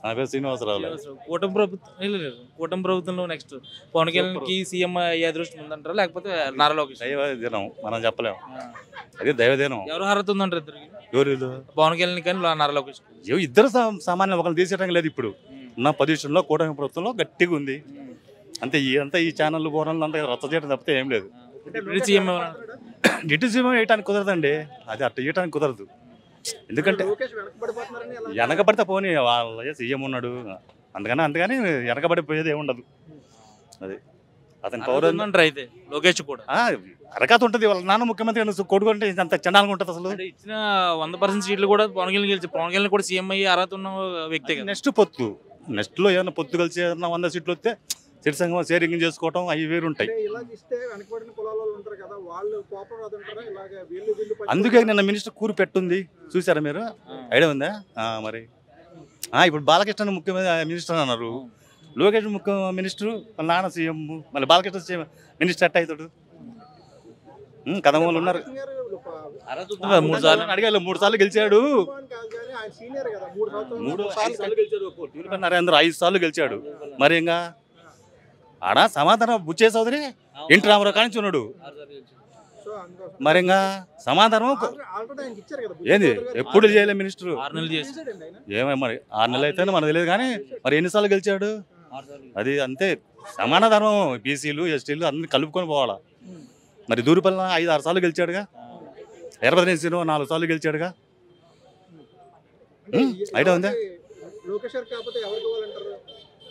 నా పేరు శ్రీనివాసరావు. కూటమి ప్రభుత్వంలో నెక్స్ట్ పవన్ కళ్యాణ్కి సీఎం అయ్యే అదృష్టం ఉందంటారా లేకపోతే నారా లోకేష్? దైవదినం మనం చెప్పలేము, అది దైవదినం. ఎవరు అర్హత ఉందంటారు ఇద్దరికి? ఎవరు పవన్ కళ్యాణ్ కానీ నారా లోకేష్? ఇద్దరు సామాన్య ఒకరిని తీసేయడం లేదు. ఇప్పుడు ఉన్న పొజిషన్లో కూటమి ప్రభుత్వంలో గట్టిగా ఉంది. అంతే అంతా ఈ ఛానల్ బోనల్ అంతా రచ్చ చేయడం తప్పితే ఏం లేదు. సీఎం డిప్యూటీ సీఎం వేయడానికి కుదరదండి, అది అట్లా వేయడానికి కుదరదు. ఎందుకంటే వెనకబడితే పోనీ వాళ్ళ సీఎం ఉన్నాడు, అంతగాని వెనకబడిపోయేది ఏముండదు. అది అతని పౌరం అయితే లోకేష్ కూడా అరకత ఉంటుంది. వాళ్ళ నాన్న ముఖ్యమంత్రి కొడుకుంటే అంత చండాలంగా ఉంటుంది. అసలు ఇచ్చిన 100% సీట్లు కూడా పవన్ కళ్యాణ్ గెలిచి పవన్ కళ్యాణ్ కూడా సీఎం అయ్యి అర్హత ఉన్న వ్యక్తి. నెక్స్ట్ పొత్తు, నెక్స్ట్లో ఏదైనా పొత్తు కలిసి ఏదైనా 100 సీట్లు వస్తే సిరిసంగం షేరింగ్ చేసుకోవటం అవి వేరు ఉంటాయి. అందుకే నిన్న మినిస్టర్ కూరు పెట్టుంది, చూసారా మీరు? ఐడియా ఉందా? మరి ఇప్పుడు బాలకృష్ణ ముఖ్యమంత్రి మినిస్టర్ అన్నారు, లోకేష్ ముఖ్య మినిస్టర్, వాళ్ళ నాన్న సీఎం, మళ్ళీ బాలకృష్ణ మినిస్టర్ ఎట్ట అవుతాడు? కదమూలు ఉన్నారు, 3 సార్లు గెలిచాడు. 3 నరేంద్ర 5 సార్లు గెలిచాడు. మరి ఇంకా ఆడ సమాధానం బుచ్చే చౌదరి ఎన్టీ రామారావు కానించి ఉన్నాడు. మరి ఇంకా సమాధానం ఏంది? ఎప్పుడు చేయలే మినిస్టర్. 6 నెలలు చేసి ఏమో మరి 6 నెలలు అయితే మనకు తెలియదు, కానీ మరి ఎన్నిసార్లు గెలిచాడు? అది అంతే సమానధర్మం. బీసీలు ఎస్టీలు అన్ని కలుపుకొని పోవాలా. మరి దూరుపల్లి 5-6 సార్లు గెలిచాడుగా, ఎర్రబద్రి శ్రీను 4 సార్లు గెలిచాడుగా. ఐడియా ఉందా?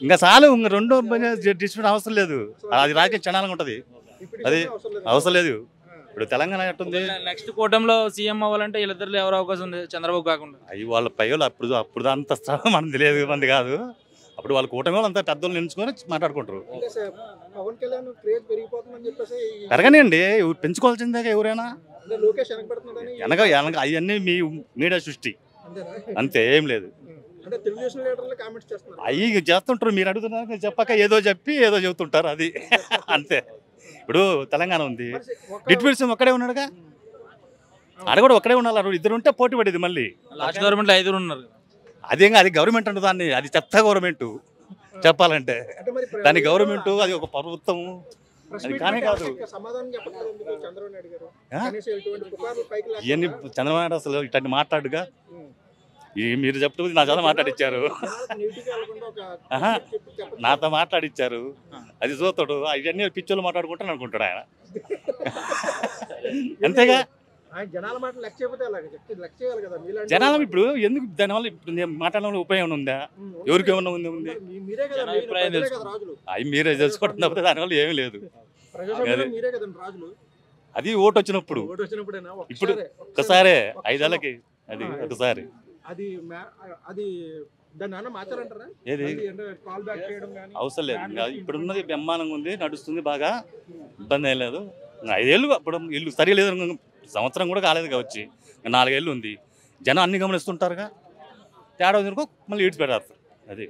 ఇంకా చాలు, ఇంకా రెండో డిస్ప్యూట్ అవసరం లేదు. అది రాజకీయ క్షణాలంగా ఉంటుంది, అది అవసరం లేదు. ఇప్పుడు తెలంగాణ ఎట్టుంది? నెక్స్ట్ కూటమిలో సీఎం అవ్వాలంటే వీళ్ళిద్దరు ఎవరు అవకాశం ఉంది చంద్రబాబు కాకుండా? అవి వాళ్ళ పై వాళ్ళు అప్పుడు అంత మనం తెలియదు, మంది కాదు. అప్పుడు వాళ్ళ కూటమి వాళ్ళు అంతా పెద్దోళ్ళు నిలుచుకొని మాట్లాడుకుంటారు. పెరగనండి, పెంచుకోవాల్సిందే ఎవరైనా. అవన్నీ మీ మీడియా సృష్టి, అంతే, ఏం లేదు. అవి చేస్తుంటారు, మీరు అడుగుతున్నారు చెప్పక ఏదో చెప్పి ఏదో చెబుతుంటారు, అది అంతే. ఇప్పుడు తెలంగాణ ఉంది, డిప్యూటీ సీఎం ఒక్కడే ఉన్నాడుగా, ఆడ కూడా ఒక్కడే ఉండాలి. 2 ఉంటే పోటీ పడేది. మళ్ళీ లాస్ట్ గవర్నమెంట్లో 5 ఉన్నారు. అదేగా, అది గవర్నమెంట్ అంటే దాన్ని, అది చెత్త గవర్నమెంట్ చెప్పాలంటే. దాని గవర్నమెంట్ అది ఒక ప్రభుత్వం, అది కానే కాదు. ఇవన్నీ చంద్రబాబు నాయుడు అసలు ఇట్లాంటి మాట్లాడుగా, మీరు చెప్తుంది నా చాలా మాట్లాడిచ్చారు, నాతో మాట్లాడిచ్చారు. అది చూస్తాడు, అవన్నీ పిచ్చోళ్ళు మాట్లాడుకుంటాను అనుకుంటాడు ఆయన, అంతేగా. జనాలు ఇప్పుడు ఎందుకు దానివల్ల ఇప్పుడు నేను మాట్లాడడం ఉపయోగం ఉందా? ఎవరికి ఏమన్నా ఉంది? అవి మీరే తెలుసుకోవడం తప్పితే దానివల్ల ఏమీ లేదు. అది ఓటు వచ్చినప్పుడు, ఇప్పుడు ఒక్కసారే 5 ఏళ్ళకి, అది ఒకసారి. ఏది అవసరం లేదు. ఇప్పుడు ఉన్నది బ్రహ్మాండంగా ఉంది, నడుస్తుంది, బాగా ఇబ్బంది ఏం లేదు. 5 ఏళ్ళు అప్పుడు ఇల్లు సరిగా లేదు, సంవత్సరం కూడా కాలేదు కావచ్చు, 4 ఏళ్ళు ఉంది. జనం అన్ని గమనిస్తుంటారుగా, తేడా మళ్ళీ ఈడ్చి పెడతారు, అది.